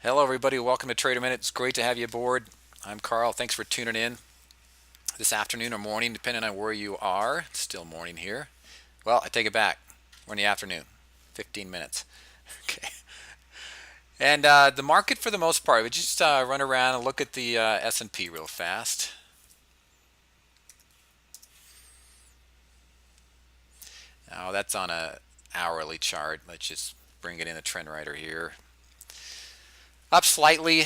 Hello, everybody. Welcome to Trader Minute. It's great to have you aboard. I'm Carl. Thanks for tuning in this afternoon or morning, depending on where you are. It's still morning here. Well, I take it back. We're in the afternoon, 15 minutes. Okay. And the market, for the most part, we just run around and look at the S&P real fast. Now, that's on a hourly chart. Let's just bring it in the trend writer here. Up slightly,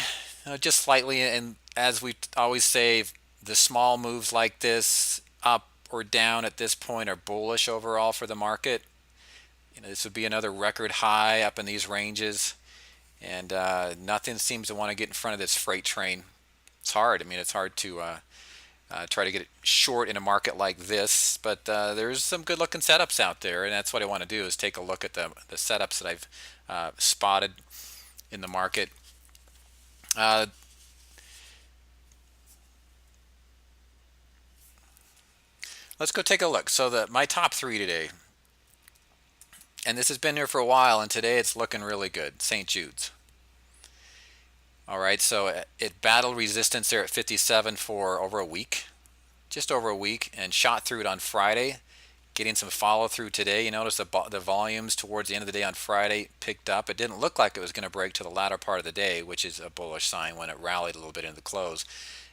just slightly, and as we always say, the small moves like this, up or down at this point, are bullish overall for the market. This would be another record high up in these ranges, and nothing seems to want to get in front of this freight train. It's hard. I mean, it's hard to try to get it short in a market like this, but there's some good-looking setups out there, and that's what I want to do is take a look at the setups that I've spotted in the market. Uh, let's go take a look. So my top three today, and this has been here for a while, and today it's looking really good. St. Jude's. All right, so it battled resistance there at 57 for over a week, just over a week, and shot through it on Friday, getting some follow through today. You notice the volumes towards the end of the day on Friday picked up. It didn't look like it was going to break to the latter part of the day, which is a bullish sign when it rallied a little bit into the close.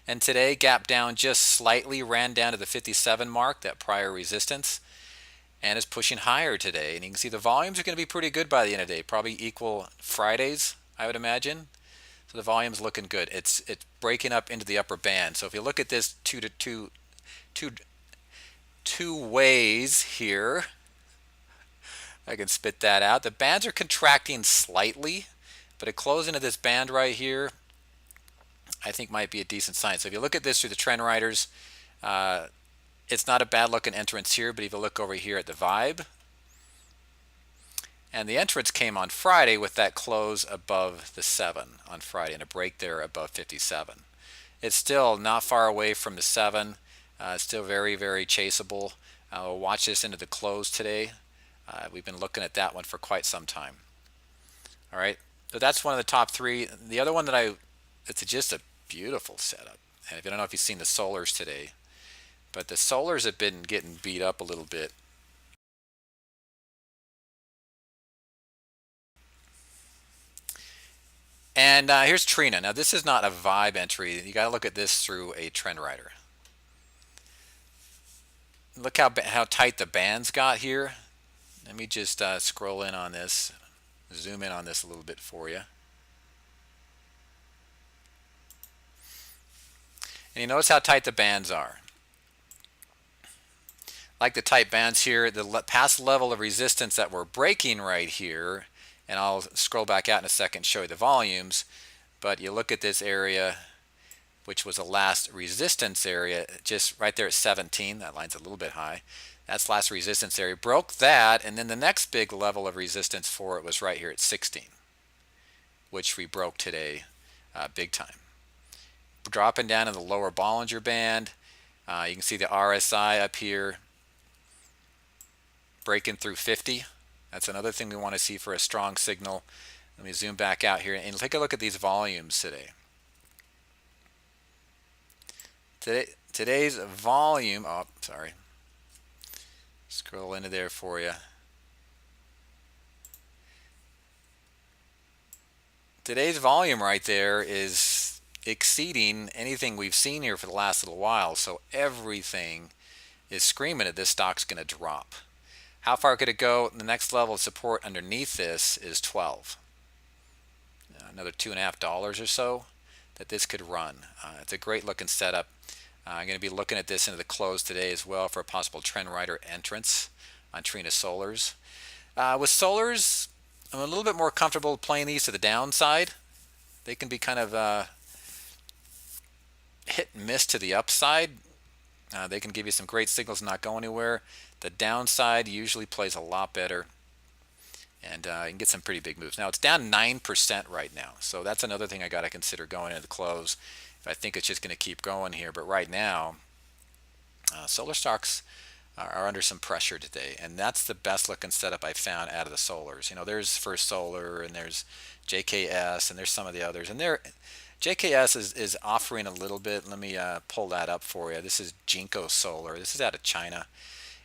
And today gapped down just slightly, ran down to the 57 mark, that prior resistance, and is pushing higher today. And you can see the volumes are going to be pretty good by the end of the day, probably equal Friday's, I would imagine. So the volume's looking good. It's breaking up into the upper band. So if you look at this two ways here, I can spit that out. The bands are contracting slightly, but a close into this band right here, I think might be a decent sign. So if you look at this through the trend riders, it's not a bad looking entrance here, but if you look over here at the vibe, and the entrance came on Friday with that close above the 7 on Friday and a break there above 57. It's still not far away from the 7. Still very, very chaseable. We'll watch this into the close today. We've been looking at that one for quite some time. All right, so that's one of the top three. The other one it's just a beautiful setup. And if you don't know if you've seen the solars today, but the solars have been getting beat up a little bit. And here's Trina. Now this is not a vibe entry. You got to look at this through a trend rider. Look how tight the bands got here. Let me just scroll in on this, zoom in on this a little bit for you. And you notice how tight the bands are. Like the tight bands here, the past level of resistance that we're breaking right here, and I'll scroll back out in a second and show you the volumes, but you look at this area, which was the last resistance area, just right there at 17. That line's a little bit high. That's last resistance area. Broke that, and then the next big level of resistance for it was right here at 16, which we broke today big time. Dropping down in the lower Bollinger Band. You can see the RSI up here breaking through 50. That's another thing we want to see for a strong signal. Let me zoom back out here and take a look at these volumes today. Today's volume, oh, sorry. Scroll into there for you. Today's volume right there is exceeding anything we've seen here for the last little while. So everything is screaming that this stock's going to drop. How far could it go? The next level of support underneath this is 12. Another $2.50 or so that this could run. It's a great looking setup. I'm going to be looking at this into the close today as well for a possible trend rider entrance on Trina Solars. With Solars, I'm a little bit more comfortable playing these to the downside. They can be kind of hit and miss to the upside. They can give you some great signals and not go anywhere. The downside usually plays a lot better, and you can get some pretty big moves. Now it's down 9% right now, so that's another thing I got to consider going into the close if I think it's just going to keep going here. But right now, solar stocks are under some pressure today, and that's the best looking setup I found out of the solars. There's First Solar and there's JKS, and there's some of the others. And JKS is offering a little bit. Let me pull that up for you. This is Jinko Solar. This is out of China.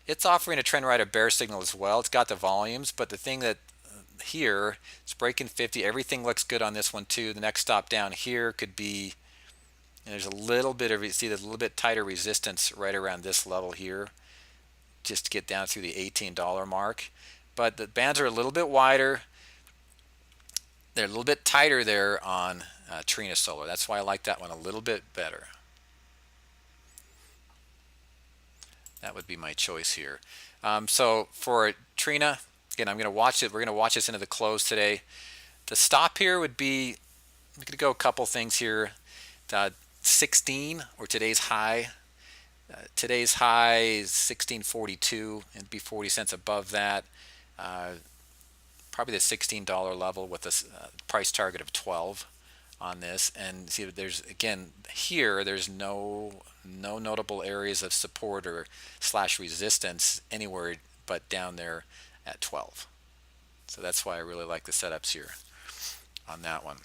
It's offering a trend rider bear signal as well. It's got the volumes, but the thing that here it's breaking 50. Everything looks good on this one too. The next stop down here could be, and there's a little bit of, you see there's a little bit tighter resistance right around this level here, just to get down through the $18 mark. But the bands are a little bit wider. They're a little bit tighter there on Trina Solar. That's why I like that one a little bit better. That would be my choice here. So for Trina, again, I'm going to watch it. We're going to watch this into the close today. The stop here would be, we could go a couple things here. 16, or today's high. Today's high is 16.42, and be 40 cents above that. Probably the $16 level with a price target of 12 on this. And see, there's, again, here there's no notable areas of support or / resistance anywhere but down there at 12. So that's why I really like the setups here on that one.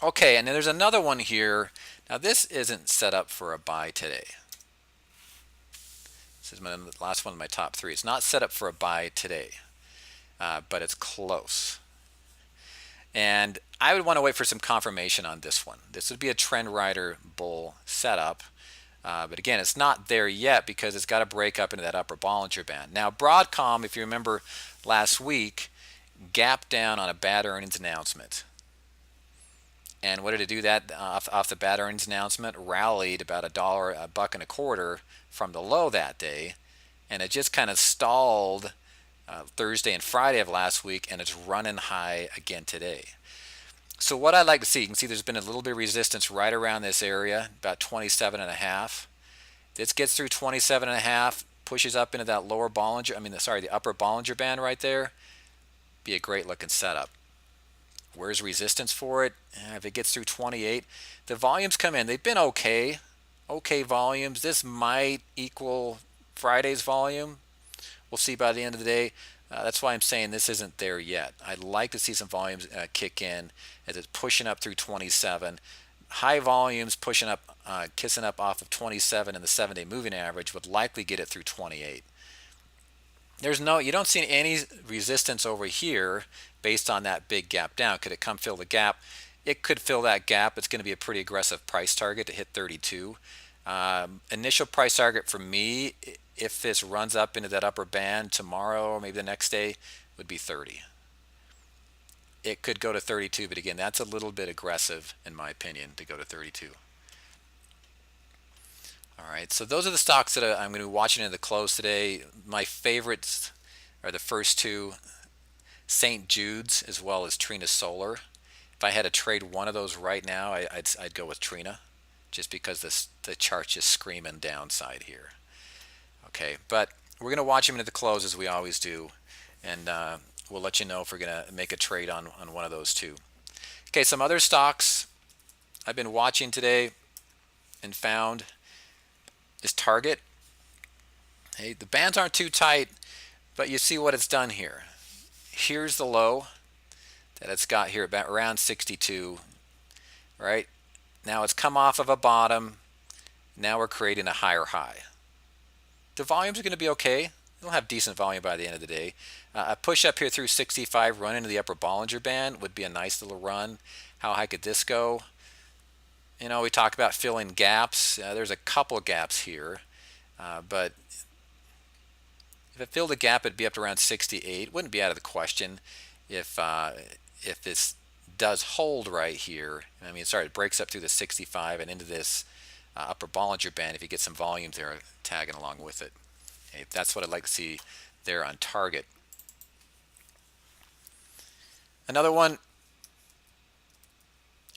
Okay, and then there's another one here. Now this isn't set up for a buy today. This is the last one of my top 3. It's not set up for a buy today, but it's close. And I would want to wait for some confirmation on this one. This would be a trend rider bull setup. But again, it's not there yet because it's got to break up into that upper Bollinger Band. Now, Broadcom, if you remember last week, gapped down on a bad earnings announcement. And what did it do that off the bad earnings announcement? Rallied about $1.25 from the low that day. And it just kind of stalled Thursday and Friday of last week, and it's running high again today. So what I'd like to see, you can see there's been a little bit of resistance right around this area, about 27.5. This gets through 27.5, pushes up into that lower the upper Bollinger Band right there. Be a great looking setup. Where's resistance for it? If it gets through 28, the volumes come in. They've been okay volumes. This might equal Friday's volume. We'll see by the end of the day. That's why I'm saying this isn't there yet. I'd like to see some volumes kick in as it's pushing up through 27. High volumes pushing up, kissing up off of 27 in the 7-day moving average would likely get it through 28. You don't see any resistance over here based on that big gap down. Could it come fill the gap? It could fill that gap. It's going to be a pretty aggressive price target to hit 32. Initial price target for me, if this runs up into that upper band tomorrow or maybe the next day, would be 30. It could go to 32, but again, that's a little bit aggressive in my opinion to go to 32. All right, so those are the stocks that I'm going to be watching in the close today. My favorites are the first two, St. Jude's as well as Trina Solar. If I had to trade one of those right now, I'd go with Trina, just because the chart's just screaming downside here. Okay, but we're going to watch them into the close as we always do, and we'll let you know if we're going to make a trade on one of those two. Okay, some other stocks I've been watching today and found is Target. Hey, the bands aren't too tight, but you see what it's done here. Here's the low that it's got here, about around 62, right? Now it's come off of a bottom. Now we're creating a higher high. The volumes are going to be okay. We'll have decent volume by the end of the day. A push up here through 65, run into the upper Bollinger Band would be a nice little run. How high could this go? You know, we talk about filling gaps. There's a couple gaps here, but if it filled a gap, it'd be up to around 68. Wouldn't be out of the question if this does hold right here. It breaks up through the 65 and into this upper Bollinger Band. If you get some volumes there tagging along with it, okay, that's what I'd like to see there on Target. Another one,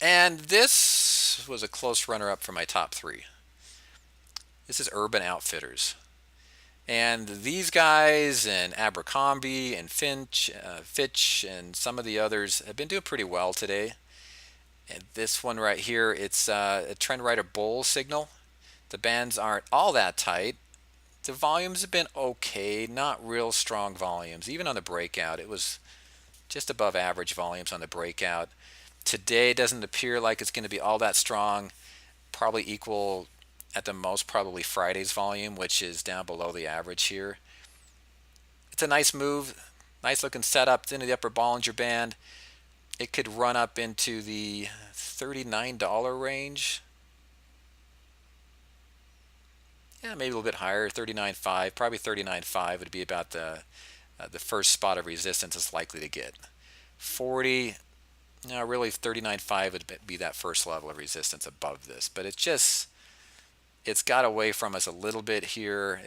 and this was a close runner-up for my top 3. This is Urban Outfitters. And these guys and Abercrombie and Fitch and some of the others have been doing pretty well today. And this one right here, it's a trend rider bull signal. The bands aren't all that tight. The volumes have been okay, not real strong volumes. Even on the breakout, it was just above average volumes on the breakout. Today doesn't appear like it's going to be all that strong. Probably equal at the most probably Friday's volume, which is down below the average here. It's a nice move, nice looking setup. It's into the upper Bollinger Band. It could run up into the $39 range. Yeah, maybe a little bit higher, 39.5. Probably 39.5 would be about the first spot of resistance it's likely to get. 40, no, really 39.5 would be that first level of resistance above this. But it's got away from us a little bit here.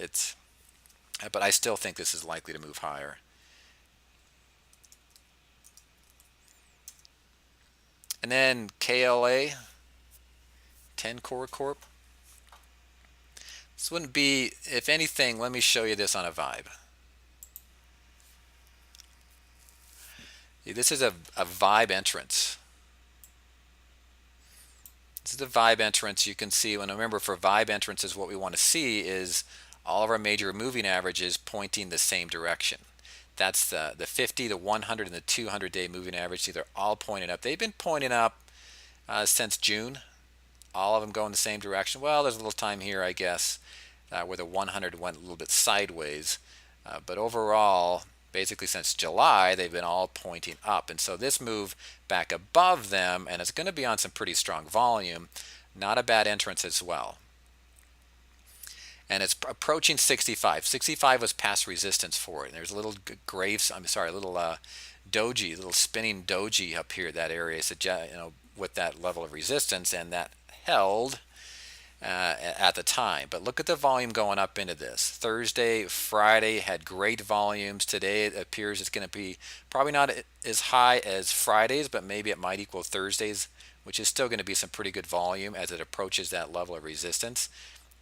But I still think this is likely to move higher. And then KLA, 10 Core Corp. This wouldn't be, if anything, let me show you this on a vibe. This is a vibe entrance. This is the vibe entrance. You can see, when remember for vibe entrances, what we want to see is all of our major moving averages pointing the same direction. That's the 50, the 100, and the 200-day moving average. See, they're all pointing up. They've been pointing up since June. All of them going the same direction. Well, there's a little time here, I guess, where the 100 went a little bit sideways. But overall, basically since July, they've been all pointing up. And so this move back above them, and it's going to be on some pretty strong volume. Not a bad entrance as well. And it's approaching 65. 65 was past resistance for it. And there's a little doji, little spinning doji up here, that area, with that level of resistance, and that held at the time. But look at the volume going up into this. Thursday, Friday had great volumes. Today it appears it's going to be probably not as high as Friday's, but maybe it might equal Thursday's, which is still going to be some pretty good volume as it approaches that level of resistance.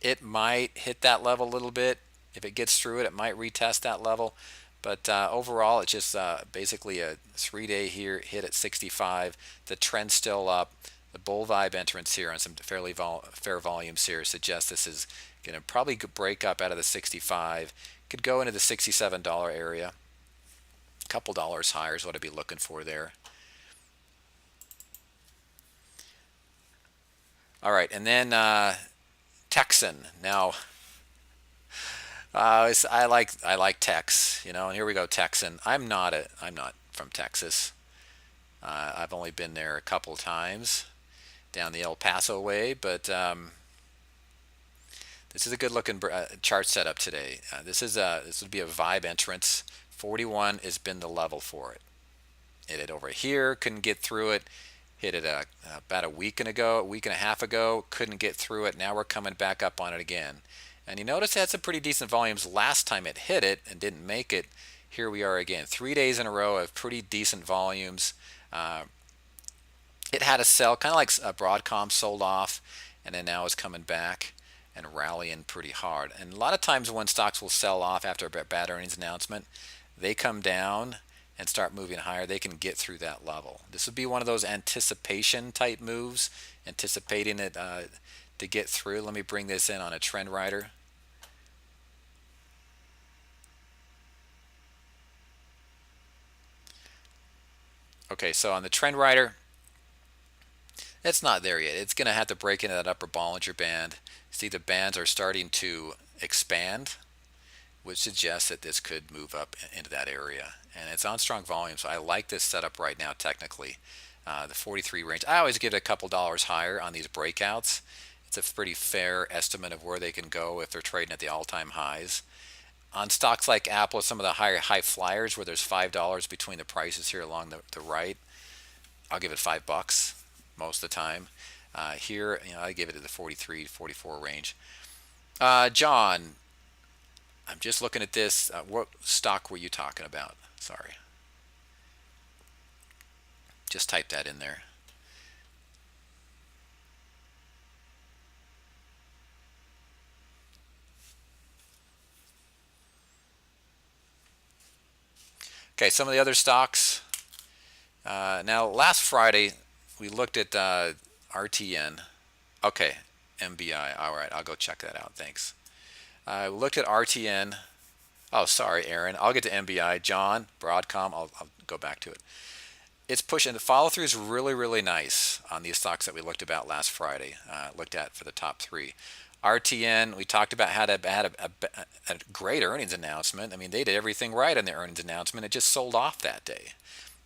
It might hit that level a little bit. If it gets through it, it might retest that level. But overall, it's just basically a 3-day here hit at 65. The trend's still up. The bull vibe entrance here on some fairly fair volumes here suggests this is going to probably break up out of the 65. Could go into the $67 area. A couple dollars higher is what I'd be looking for there. All right, and then Texan. Now, I like Tex, and here we go, Texan. I'm not from Texas. I've only been there a couple times down the El Paso way, but this is a good looking chart setup today. This would be a vibe entrance. 41 has been the level for it. Hit it over here, couldn't get through it. Hit it about a week and a half ago, couldn't get through it. Now we're coming back up on it again. And you notice it had some pretty decent volumes last time it hit it and didn't make it. Here we are again. 3 days in a row of pretty decent volumes. It had a sell, kind of like Broadcom sold off, and then now it's coming back and rallying pretty hard. And a lot of times when stocks will sell off after a bad earnings announcement, they come down and start moving higher. They can get through that level. This would be one of those anticipation type moves, anticipating it to get through. Let me bring this in on a trend rider. Okay, so on the trend rider, it's not there yet. It's going to have to break into that upper Bollinger Band. See, the bands are starting to expand, which suggests that this could move up into that area. And it's on strong volume, so I like this setup right now technically. The 43 range, I always give it a couple dollars higher on these breakouts. It's a pretty fair estimate of where they can go if they're trading at the all-time highs. On stocks like Apple, some of the high flyers where there's $5 between the prices here along the right, I'll give it $5 most of the time. Here, I give it to the 43, 44 range. John, I'm just looking at this. What stock were you talking about? Sorry. Just type that in there. Okay, some of the other stocks. Now, last Friday, we looked at RTN. Okay, MBI. All right, I'll go check that out. Thanks. We looked at RTN. Oh, sorry, Aaron. I'll get to MBI. John, Broadcom, I'll go back to it. It's pushing. The follow through is really, really nice on these stocks that we looked about last Friday. Looked at for the top three. RTN, we talked about had a great earnings announcement. I mean, they did everything right on their earnings announcement. It just sold off that day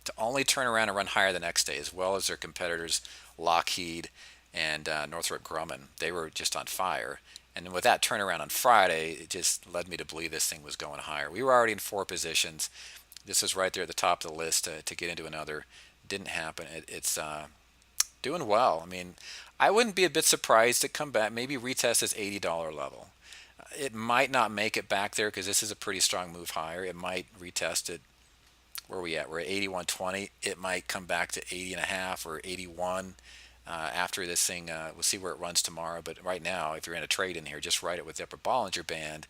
to only turn around and run higher the next day, as well as their competitors Lockheed and Northrop Grumman. They were just on fire. And with that turnaround on Friday, it just led me to believe this thing was going higher. We were already in four positions. This was right there at the top of the list to get into another. Didn't happen. It's doing well. I mean, I wouldn't be a bit surprised to come back, maybe retest this $80 level. It might not make it back there because this is a pretty strong move higher. It might retest it. Where are we at? We're at 81.20. It might come back to 80 and a half or 81 after this thing. We'll see where it runs tomorrow. But right now, if you're in a trade in here, just ride it with the upper Bollinger Band.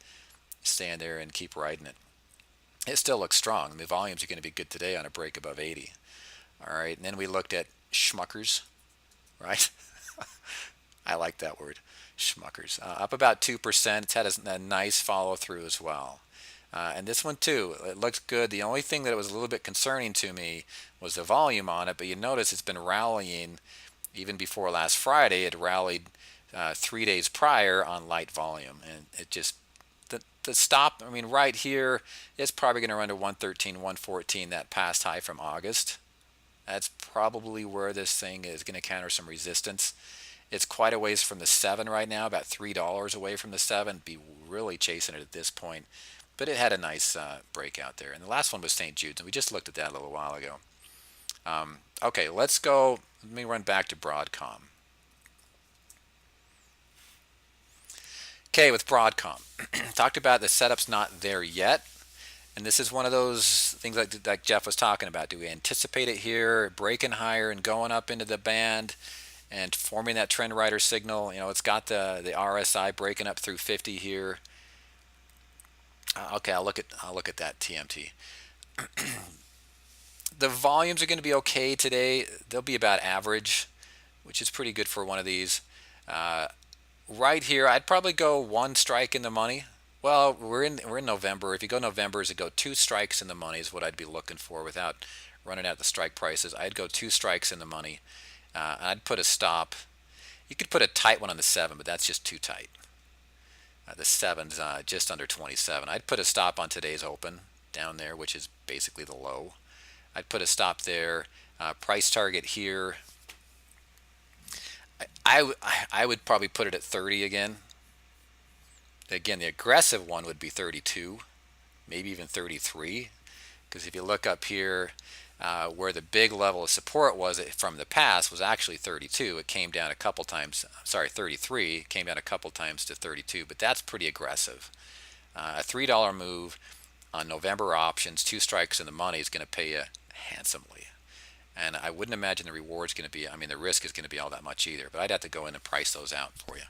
Stand there and keep riding it. It still looks strong. The volumes are going to be good today on a break above 80. All right, and then we looked at Schmuckers, right? I like that word, Schmuckers. Up about 2%. It's had a nice follow through as well. And this one too, it looks good. The only thing that was a little bit concerning to me was the volume on it, but you notice it's been rallying even before last Friday. It rallied 3 days prior on light volume, and it just the stop. I mean, right here, it's probably going to run to 113, 114, that past high from August. That's probably where this thing is going to counter some resistance. It's quite a ways from the 7 right now, about $3 away from the 7. Be really chasing it at this point. But it had a nice breakout there. And the last one was St. Jude's, and we just looked at that a little while ago. Okay, let's go. Let me run back to Broadcom. Okay, with Broadcom, talked about the setup's not there yet. And this is one of those things like Jeff was talking about. Do we anticipate it here, breaking higher and going up into the band and forming that trend rider signal? You know, it's got the RSI breaking up through 50 here. Okay, I'll look at that TMT. The volumes are going to be okay today. They'll be about average, which is pretty good for one of these. Right here, I'd probably go one strike in the money. Well, we're in November. If you go November, is it go two strikes in the money is what I'd be looking for without running out the strike prices. I'd go two strikes in the money. I'd put a stop. You could put a tight one on the 7, but that's just too tight. The 7's just under 27. I'd put a stop on today's open down there, which is basically the low. I'd put a stop there. Price target here. I would probably put it at 30 again. Again, the aggressive one would be 32, maybe even 33. Because if you look up here, where the big level of support was from the past was actually 32. It came down a couple times. Sorry, 33. It came down a couple times to 32, but that's pretty aggressive. A $3 move on November options, two strikes in the money is going to pay you handsomely. And I wouldn't imagine the reward's going to be, I mean, the risk is going to be all that much either, but I'd have to go in and price those out for you.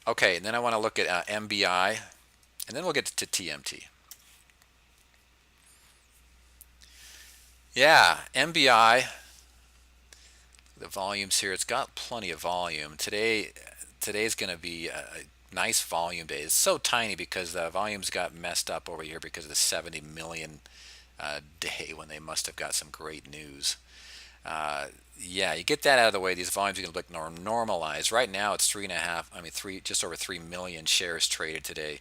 Okay, and then I want to look at MBI, and then we'll get to TMT. Yeah, MBI, the volumes here, it's got plenty of volume. Today's going to be a nice volume day. It's so tiny because the volumes got messed up over here because of the 70 million day when they must have got some great news. Yeah, you get that out of the way. These volumes are going to look normalized. Right now, it's just over 3 million shares traded today.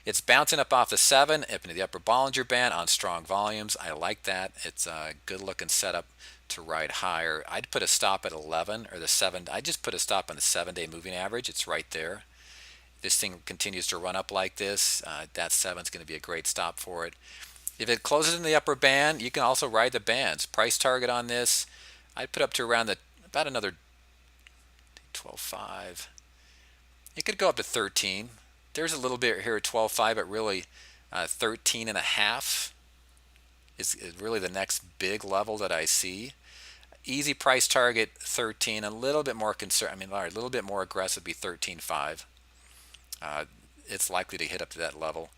It's bouncing up off the 7 up into the upper Bollinger Band on strong volumes. I like that. It's a good looking setup to ride higher. I'd put a stop at 11 or the 7. I just put a stop on the 7-day moving average. It's right there. This thing continues to run up like this. That 7 is going to be a great stop for it. If it closes in the upper band, you can also ride the bands. Price target on this, I'd put up to around about another 12.5. It could go up to 13. There's a little bit here at 12.5, but really 13 and a half is really the next big level that I see. Easy price target 13. A little bit more a little bit more aggressive be 13.5. It's likely to hit up to that level.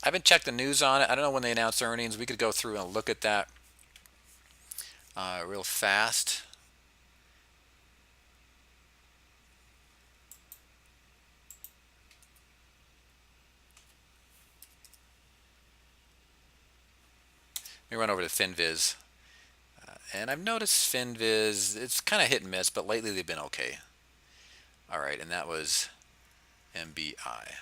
I haven't checked the news on it. I don't know when they announce earnings. We could go through and look at that real fast. Let me run over to FinViz. And I've noticed FinViz, it's kind of hit and miss, but lately they've been okay. All right, and that was MBI.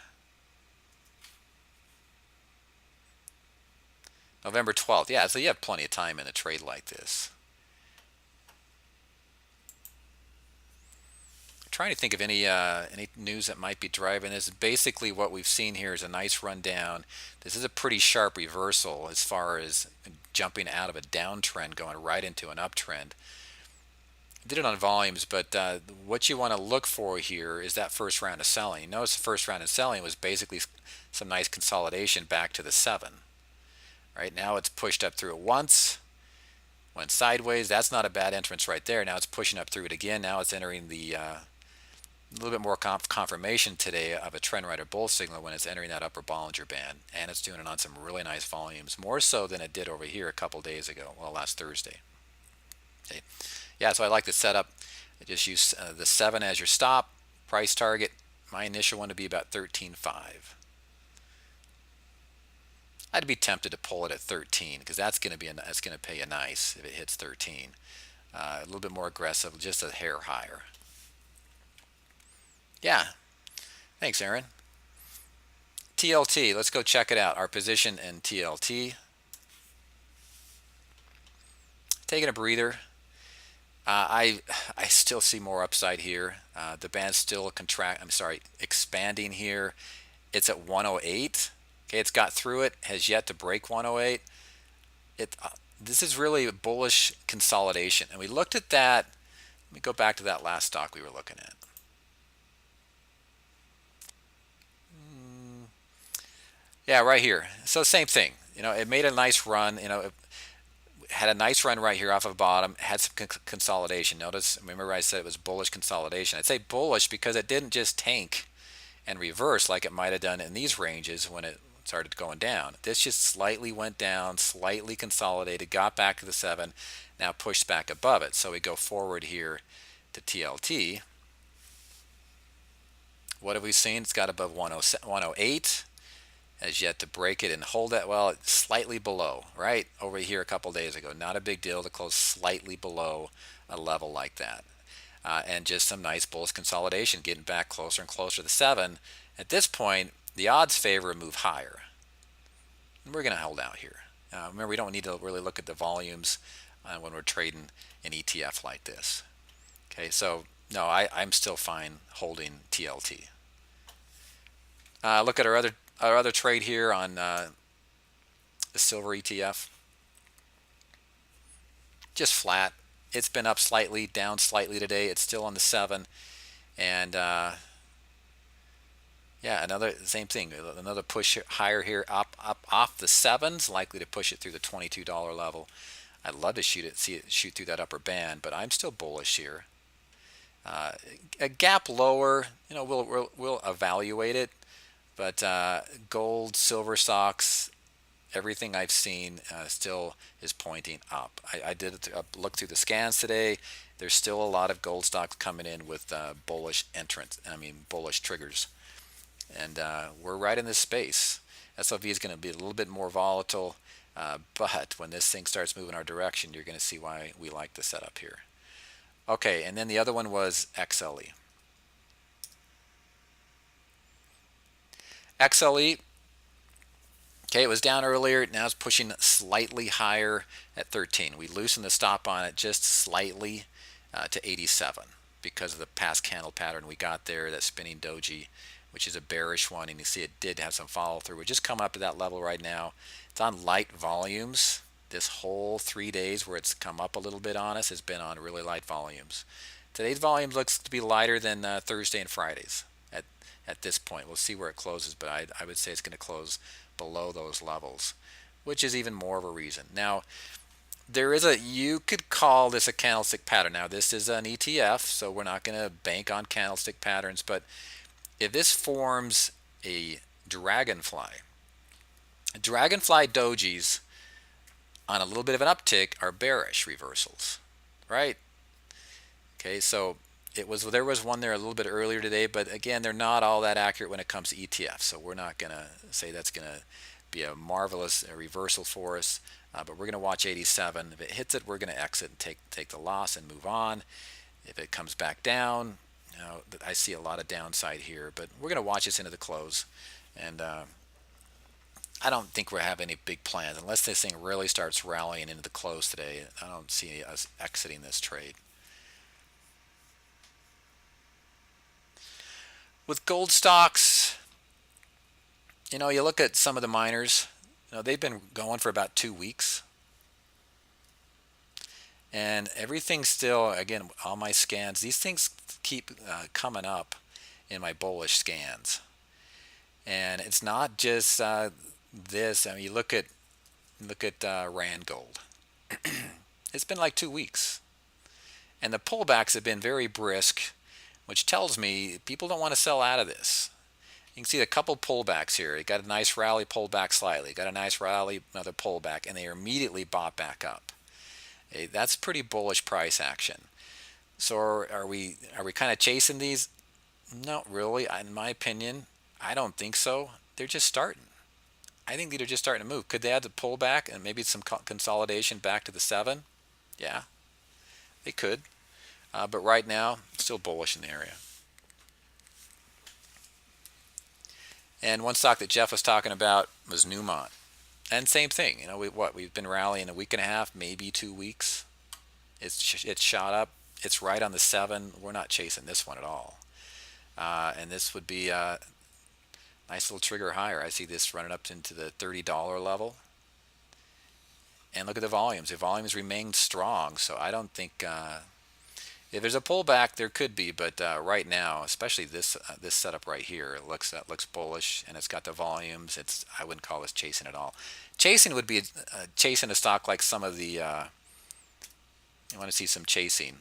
November 12th. Yeah, so you have plenty of time in a trade like this. Trying to think of any news that might be driving this. Basically, what we've seen here is a nice run down. This is a pretty sharp reversal as far as jumping out of a downtrend, going right into an uptrend. Did it on volumes, but what you want to look for here is that first round of selling. You notice the first round of selling was basically some nice consolidation back to the 7. Right now it's pushed up through it once, went sideways. That's not a bad entrance right there. Now it's pushing up through it again. Now it's entering the a little bit more confirmation today of a trend right or bull signal when it's entering that upper Bollinger Band, and it's doing it on some really nice volumes, more so than it did over here a couple days ago, well, last Thursday. Okay. Yeah, so I like the setup. I just use the 7 as your stop price target. My initial one to be about 13.5. I'd be tempted to pull it at 13 because that's going to pay you nice if it hits 13. A little bit more aggressive, just a hair higher. Yeah, thanks, Aaron. TLT, let's go check it out. Our position in TLT. Taking a breather. I still see more upside here. The band's still expanding here. It's at 108. Okay, it's got through it, has yet to break 108. This is really a bullish consolidation. And we looked at that. Let me go back to that last stock we were looking at. Yeah, right here. So same thing. It made a nice run. It had a nice run right here off of bottom. Had some consolidation. Remember I said it was bullish consolidation. I'd say bullish because it didn't just tank and reverse like it might have done in these ranges when it started going down. This just slightly went down, slightly consolidated, got back to the 7, now pushed back above it. So we go forward here to TLT. What have we seen? It's got above 108. Has yet to break it and hold that. Well, it's slightly below, right over here a couple days ago. Not a big deal to close slightly below a level like that. And just some nice bullish consolidation, getting back closer and closer to the 7. At this point, the odds favor a move higher. And we're going to hold out here. Remember, we don't need to really look at the volumes when we're trading an ETF like this. Okay, so no, I'm still fine holding TLT. Look at our other trade here on the silver ETF. Just flat. It's been up slightly, down slightly today. It's still on the 7. And yeah, another same thing. Another push higher here, up off the 7s, likely to push it through the $22 level. I'd love to see it shoot through that upper band, but I'm still bullish here. A gap lower, we'll evaluate it. But gold, silver stocks, everything I've seen still is pointing up. I did look through the scans today. There's still a lot of gold stocks coming in with bullish triggers. And we're right in this space. SLV is going to be a little bit more volatile, but when this thing starts moving our direction, you're going to see why we like the setup here. Okay, and then the other one was XLE. XLE, okay, it was down earlier. Now it's pushing slightly higher at 13. We loosened the stop on it just slightly to 87 because of the past candle pattern we got there, that spinning doji, which is a bearish one, and you see it did have some follow through. We're just coming up to that level right now. It's on light volumes. This whole 3 days where it's come up a little bit on us has been on really light volumes. Today's volume looks to be lighter than Thursday and Friday's at this point. We'll see where it closes, but I would say it's going to close below those levels, which is even more of a reason. Now, you could call this a candlestick pattern. Now, this is an ETF, so we're not going to bank on candlestick patterns, but if this forms a dragonfly dojis on a little bit of an uptick are bearish reversals, right? Okay, so there was one there a little bit earlier today, but again, they're not all that accurate when it comes to ETFs. So we're not going to say that's going to be a marvelous reversal for us. But we're going to watch 87. If it hits it, we're going to exit and take the loss and move on. If it comes back down, I see a lot of downside here, but we're going to watch this into the close. And I don't think we have any big plans unless this thing really starts rallying into the close today. I don't see us exiting this trade. With gold stocks, you look at some of the miners, they've been going for about 2 weeks. And everything's still, again, on my scans, these things keep coming up in my bullish scans. And it's not just this. I mean, you look at Rand Gold. It's been like 2 weeks. And the pullbacks have been very brisk, which tells me people don't want to sell out of this. You can see a couple pullbacks here. It got a nice rally, pulled back slightly. Got a nice rally, another pullback, and they immediately bought back up. That's pretty bullish price action. So are we kind of chasing these? Not really. In my opinion, I don't think so. They're just starting. I think they're just starting to move. Could they add the pullback and maybe some consolidation back to the 7? Yeah, they could. But right now, still bullish in the area. And one stock that Jeff was talking about was Newmont. And same thing, we've been rallying a week and a half, maybe 2 weeks. It's shot up. It's right on the 7. We're not chasing this one at all. And this would be a nice little trigger higher. I see this running up into the $30 level. And look at the volumes. The volumes remain strong, so I don't think if there's a pullback, there could be, but right now, especially this setup right here, it looks bullish, and it's got the volumes. I wouldn't call this chasing at all. Chasing would be chasing a stock like some of the. You want to see some chasing,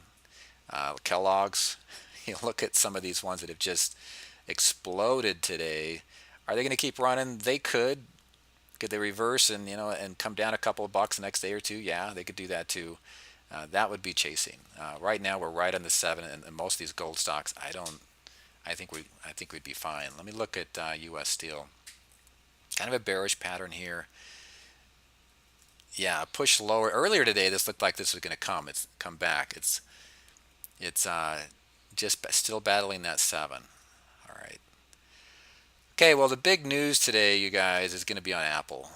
Kellogg's. You look at some of these ones that have just exploded today. Are they going to keep running? They could. Could they reverse and and come down a couple of bucks the next day or two? Yeah, they could do that too. That would be chasing. Right now we're right on the 7, and most of these gold stocks, I think we'd be fine. Let me look at U.S. Steel. Kind of a bearish pattern here. Yeah, push lower. Earlier today, this looked like this was going to come back. It's just still battling that 7. All right. Okay, well, the big news today, you guys, is going to be on Apple.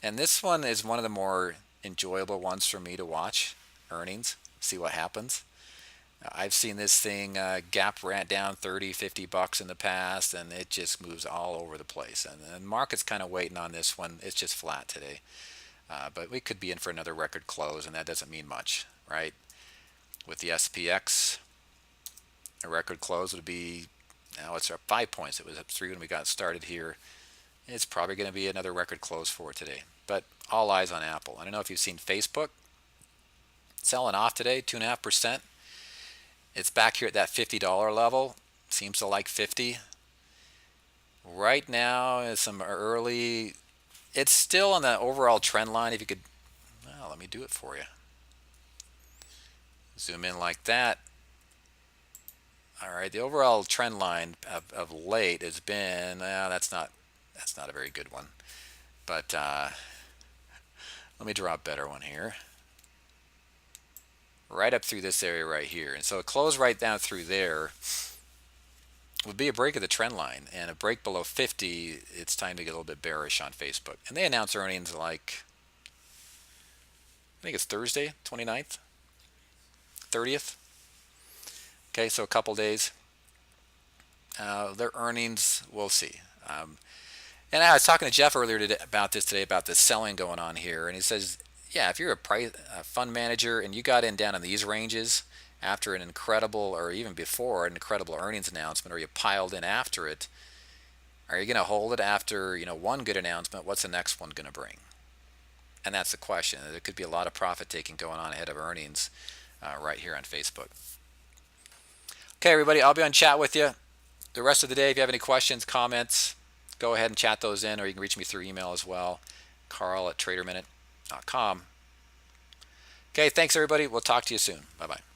And this one is one of the more enjoyable ones for me to watch earnings, see what happens. I've seen this thing gap rant down 30, 50 bucks in the past, and it just moves all over the place. And the market's kind of waiting on this one. It's just flat today. But we could be in for another record close, and that doesn't mean much, right? With the SPX, a record close would be, now it's up 5 points. It was up 3 when we got started here. It's probably going to be another record close for today. But all eyes on Apple. I don't know if you've seen Facebook selling off today, 2.5%. It's back here at that $50 level. Seems to like 50. Right now is some early. It's still on the overall trend line. If you could, well, let me do it for you. Zoom in like that. All right, the overall trend line of late has been, that's not a very good one. But let me draw a better one here. Right up through this area right here. And so a close right down through there would be a break of the trend line. And a break below 50, it's time to get a little bit bearish on Facebook. And they announce earnings like, I think it's Thursday, 29th, 30th. Okay, so a couple days. Their earnings, we'll see. And I was talking to Jeff earlier today about this selling going on here, and he says, yeah, if you're a fund manager and you got in down in these ranges after an incredible, or even before an incredible earnings announcement, or you piled in after it, are you going to hold it after one good announcement? What's the next one going to bring? And that's the question. There could be a lot of profit taking going on ahead of earnings right here on Facebook. Okay, everybody, I'll be on chat with you the rest of the day. If you have any questions, comments, go ahead and chat those in, or you can reach me through email as well, carl@traderminute.com. Okay, thanks, everybody. We'll talk to you soon. Bye-bye.